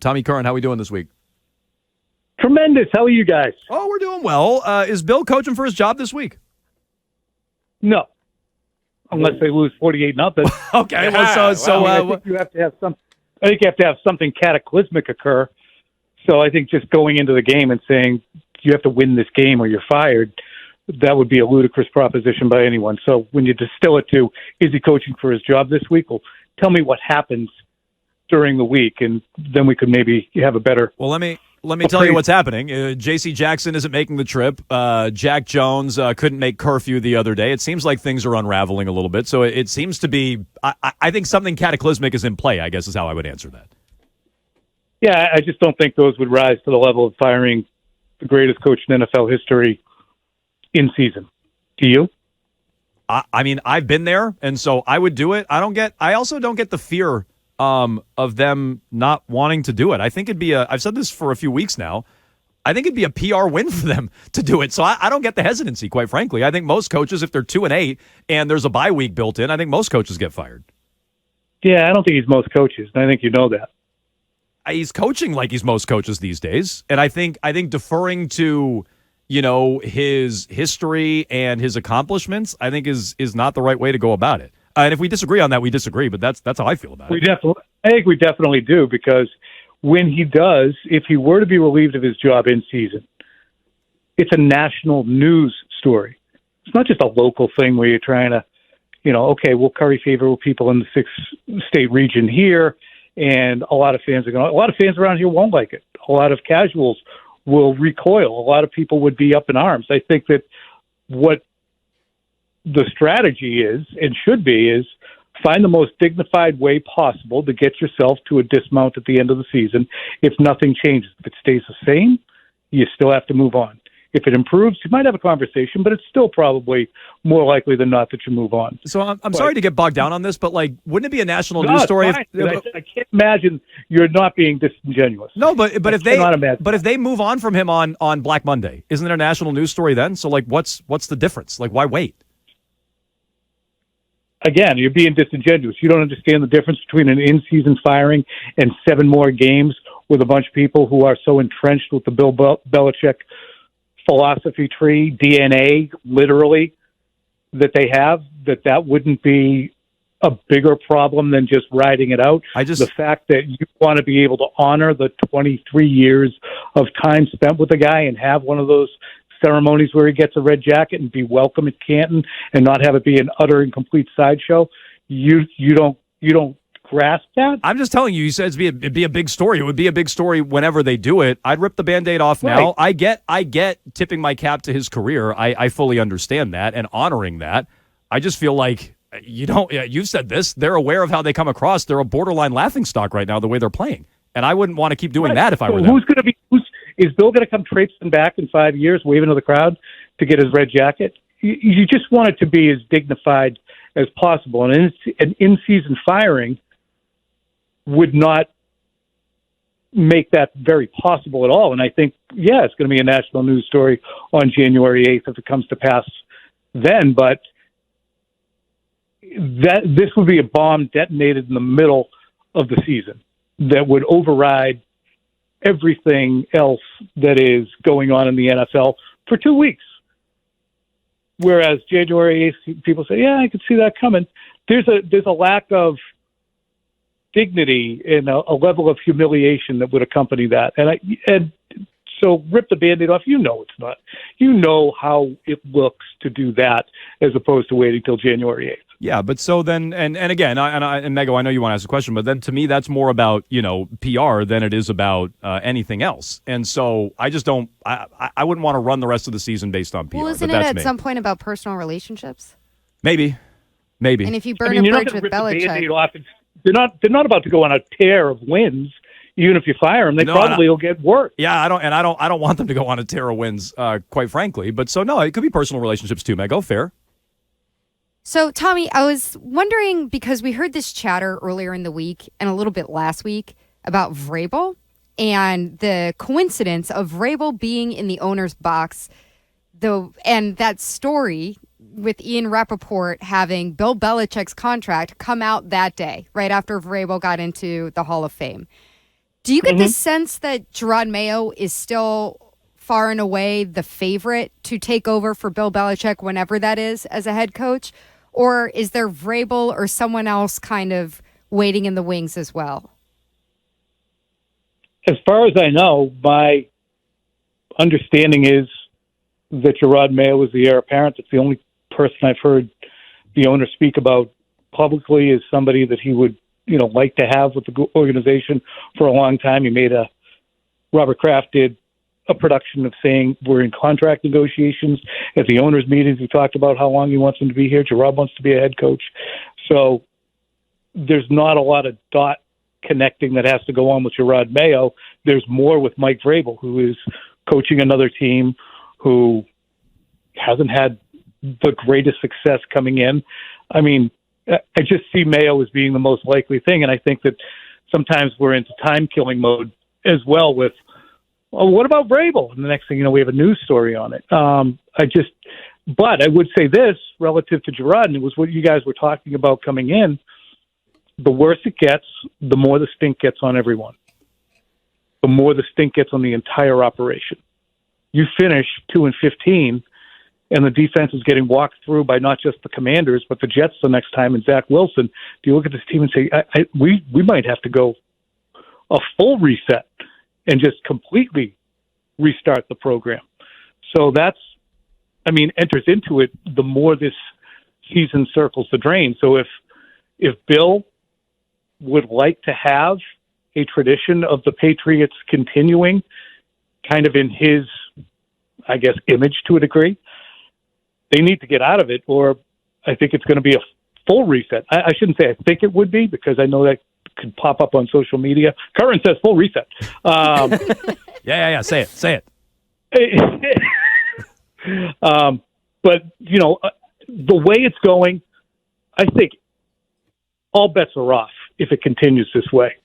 Tommy Curran, how are we doing this week? Tremendous. How are you guys? Oh, we're doing well. Is Bill coaching for his job this week? No, unless they lose 48-0. Okay, well, I think you have to have some. I think you have to have something cataclysmic occur. So I think just going into the game and saying you have to win this game or you're fired, that would be a ludicrous proposition by anyone. So when you distill it to, is he coaching for his job this week? Well, tell me what happens during the week, and then we could maybe have a better. Well, let me tell you what's happening. J.C. Jackson isn't making the trip. Jack Jones couldn't make curfew the other day. It seems like things are unraveling a little bit. So it seems to be, I think something cataclysmic is in play, I guess is how I would answer that. Yeah, I just don't think those would rise to the level of firing the greatest coach in NFL history in season. Do you? I mean, I've been there, and so I would do it. I also don't get the fear of them not wanting to do it. I think it'd be I've said this for a few weeks now. I think it'd be a PR win for them to do it. So I don't get the hesitancy, quite frankly. I think most coaches, if they're 2-8 and there's a bye week built in, I think most coaches get fired. Yeah, I don't think he's most coaches, and I think you know that. He's coaching like he's most coaches these days, and I think deferring to his history and his accomplishments, I think is not the right way to go about it. And if we disagree on that, we disagree. But that's how I feel about it. I think we definitely do, because when he does, if he were to be relieved of his job in season, it's a national news story. It's not just a local thing where you're trying to, okay, we'll curry favor with people in the 6-state region here, and a lot of fans around here won't like it. A lot of casuals will recoil. A lot of people would be up in arms. I think that what the strategy is and should be is find the most dignified way possible to get yourself to a dismount at the end of the season. If nothing changes, if it stays the same, you still have to move on. If it improves, you might have a conversation, but it's still probably more likely than not that you move on. So I'm sorry to get bogged down on this, but wouldn't it be a national news story? I can't imagine you're not being disingenuous. No, but if they move on from him on Black Monday, isn't it a national news story then? So what's the difference? Why wait? Again, you're being disingenuous. You don't understand the difference between an in-season firing and 7 more games with a bunch of people who are so entrenched with the Bill Belichick philosophy tree, DNA, literally, that they have, that wouldn't be a bigger problem than just riding it out. The fact that you want to be able to honor the 23 years of time spent with the guy and have one of those ceremonies where he gets a red jacket and be welcome at Canton and not have it be an utter and complete sideshow. You don't grasp that? I'm just telling you. You said it'd be a big story. It would be a big story whenever they do it. I'd rip the Band-Aid off now. I get tipping my cap to his career. I fully understand that and honoring that. I just feel like you've said this. They're aware of how they come across. They're a borderline laughingstock right now the way they're playing. And I wouldn't want to keep doing that if I were them. Is Bill going to come traipsing back in 5 years, waving to the crowd to get his red jacket? You just want it to be as dignified as possible. And an in-season firing would not make that very possible at all. And I think, it's going to be a national news story on January 8th if it comes to pass then. But this would be a bomb detonated in the middle of the season that would override everything else that is going on in the NFL for 2 weeks. Whereas January 8th, people say, I can see that coming. There's a lack of dignity and a level of humiliation that would accompany that. And so rip the Band-Aid off. It's not. You know how it looks to do that as opposed to waiting till January 8th. Yeah, but so then, and again, and Mego, I know you want to ask a question, but then to me, that's more about, PR than it is about anything else. And so I just don't, I wouldn't want to run the rest of the season based on PR. Well, isn't it at some point about personal relationships? Maybe. And if you burn a bridge with Belichick. They're not about to go on a tear of wins. Even if you fire them, they probably will get worse. Yeah, I don't want them to go on a tear of wins, quite frankly. But so no, it could be personal relationships too, Mego. Fair. So, Tommy, I was wondering, because we heard this chatter earlier in the week and a little bit last week about Vrabel and the coincidence of Vrabel being in the owner's box, and that story with Ian Rappaport having Bill Belichick's contract come out that day, right after Vrabel got into the Hall of Fame. Do you get the sense that Jerod Meyo is still far and away the favorite to take over for Bill Belichick whenever that is as a head coach? Or is there Vrabel or someone else kind of waiting in the wings as well? As far as I know, my understanding is that Jerod Meyo is the heir apparent. It's the only person I've heard the owner speak about publicly as somebody that he would, like to have with the organization for a long time. Robert Kraft did a production of saying we're in contract negotiations. At the owners' meetings, he talked about how long he wants him to be here. Jerod wants to be a head coach. So there's not a lot of dot connecting that has to go on with Jerod Meyo. There's more with Mike Vrabel, who is coaching another team who hasn't had the greatest success coming in. I mean, I just see Mayo as being the most likely thing, and I think that sometimes we're into time-killing mode as well with, what about Vrabel? And the next thing you know, we have a news story on it. But I would say this relative to Jerod, and it was what you guys were talking about coming in, the worse it gets, the more the stink gets on everyone. The more the stink gets on the entire operation. You finish 2-15, and the defense is getting walked through by not just the Commanders, but the Jets the next time, and Zach Wilson. Do you look at this team and say, we might have to go a full reset and just completely restart the program? So enters into it the more this season circles the drain. So if Bill would like to have a tradition of the Patriots continuing kind of in his, I guess, image to a degree, they need to get out of it, or I think it's going to be a full reset. I shouldn't say I think it would be, because I know that could pop up on social media. Curran says full reset. Yeah. Say it. But, the way it's going, I think all bets are off if it continues this way.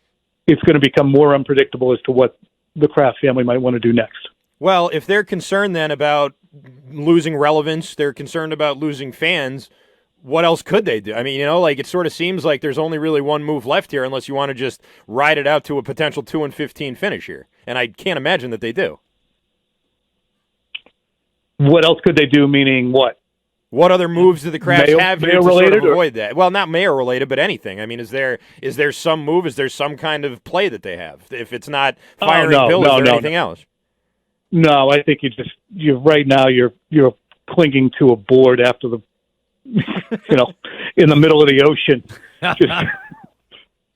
It's going to become more unpredictable as to what the Kraft family might want to do next. Well, if they're concerned then about losing relevance, they're concerned about losing fans, what else could they do? I mean, it sort of seems like there's only really one move left here unless you want to just ride it out to a potential 2-15 finish here. And I can't imagine that they do. What else could they do, meaning what? What other moves do the Crafts have here to sort of avoid that? Well, not Mayo related, but anything. I mean, is there some move? Is there some kind of play that they have? If it's not firing Bill, is there anything else? No, I think you're clinging to a board after the, in the middle of the ocean, just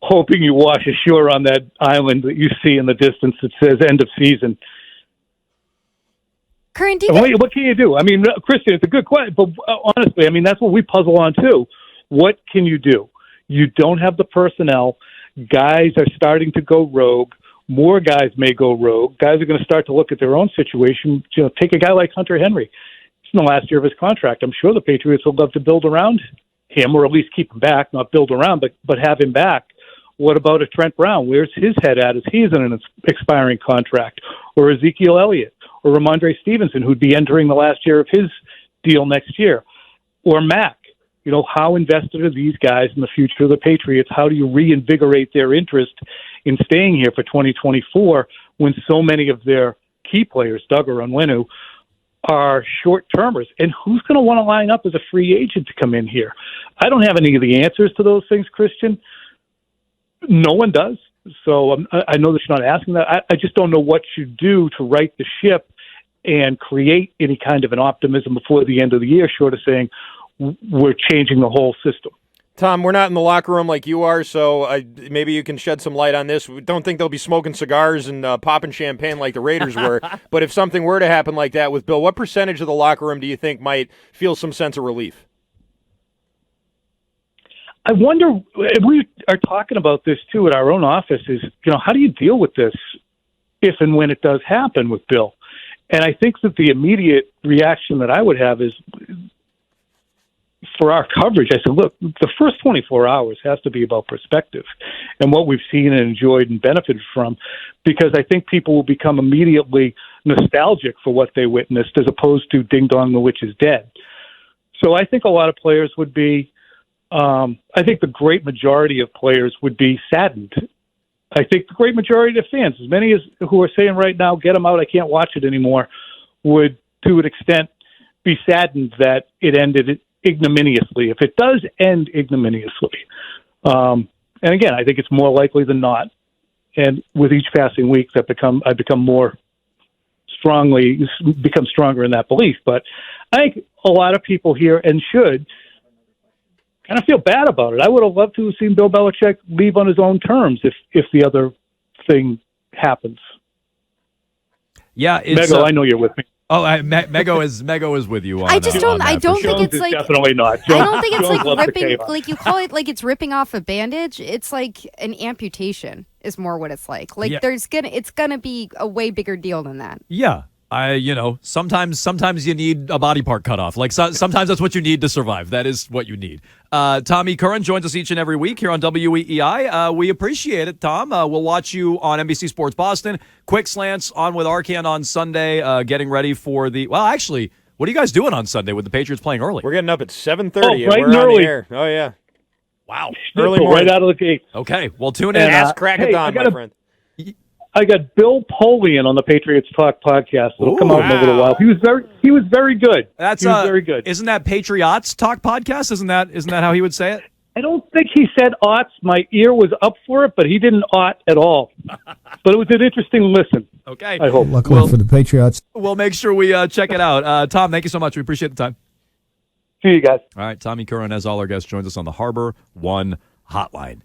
hoping you wash ashore on that island that you see in the distance that says end of season. Curran, what can you do? I mean, Christian, it's a good question, but honestly, I mean, that's what we puzzle on too. What can you do? You don't have the personnel. Guys are starting to go rogue. More guys may go rogue. Guys are going to start to look at their own situation. Take a guy like Hunter Henry. It's in the last year of his contract. I'm sure the Patriots would love to build around him, or at least keep him back, not build around, but have him back. What about a Trent Brown? Where's his head at? Is he in an expiring contract? Or Ezekiel Elliott? Or Ramondre Stevenson, who'd be entering the last year of his deal next year? Or Mack? How invested are these guys in the future of the Patriots? How do you reinvigorate their interest in staying here for 2024 when so many of their key players, Doug or Onwenu, are short-termers? And who's going to want to line up as a free agent to come in here? I don't have any of the answers to those things, Christian. No one does. So I know that you're not asking that. I just don't know what you do to right the ship and create any kind of an optimism before the end of the year, short of saying we're changing the whole system. Tom, we're not in the locker room like you are, so maybe you can shed some light on this. We don't think they'll be smoking cigars and popping champagne like the Raiders were. But if something were to happen like that with Bill, what percentage of the locker room do you think might feel some sense of relief? I wonder, if we are talking about this too at our own office, is, how do you deal with this if and when it does happen with Bill? And I think that the immediate reaction that I would have is, for our coverage, I said, look, the first 24 hours has to be about perspective and what we've seen and enjoyed and benefited from, because I think people will become immediately nostalgic for what they witnessed as opposed to ding dong, the witch is dead. So I think a lot of players would be, I think the great majority of players would be saddened I think the great majority of the fans, as many as who are saying right now, get him out, I can't watch it anymore, would, to an extent, be saddened that it ended ignominiously, if it does end ignominiously. And again, I think it's more likely than not. And with each passing week, I've become stronger in that belief. But I think a lot of people here, and should, kind of feel bad about it. I would have loved to have seen Bill Belichick leave on his own terms if the other thing happens. Yeah, Mego, I know you're with me. Oh, Mego is with you. On, I just don't. I don't think it's like. Definitely not. I don't think it's Jones like loves the ripping. chaos. Like you call it, like it's ripping off a bandage. It's like an amputation. Is more what it's like. Like Yeah. it's gonna be a way bigger deal than that. Yeah. Sometimes you need a body part cut off. Like sometimes that's what you need to survive. That is what you need. Tommy Curran joins us each and every week here on WEEI. We appreciate it, Tom. We'll watch you on NBC Sports Boston. Quick slants on with Arcand on Sunday, getting ready for the. Well, actually, what are you guys doing on Sunday with the Patriots playing early? We're getting up at 7:30. Bright and we're and on early. the air. Oh yeah. Wow. Early Right morning. out of the gate. Okay. Well, tune in. And, Ask Crackathon, hey, my friend. I got Bill Polian on the Patriots Talk podcast. It'll come out in a little while. He was very good. He was very good. Isn't that Patriots Talk podcast? Isn't that how he would say it? I don't think he said aughts. My ear was up for it, but he didn't ought at all. But it was an interesting listen. Okay. I hope. Luckily for the Patriots. We'll make sure we check it out. Tom, thank you so much. We appreciate the time. See you guys. All right. Tommy Curran, as all our guests, joins us on the Harbor One Hotline.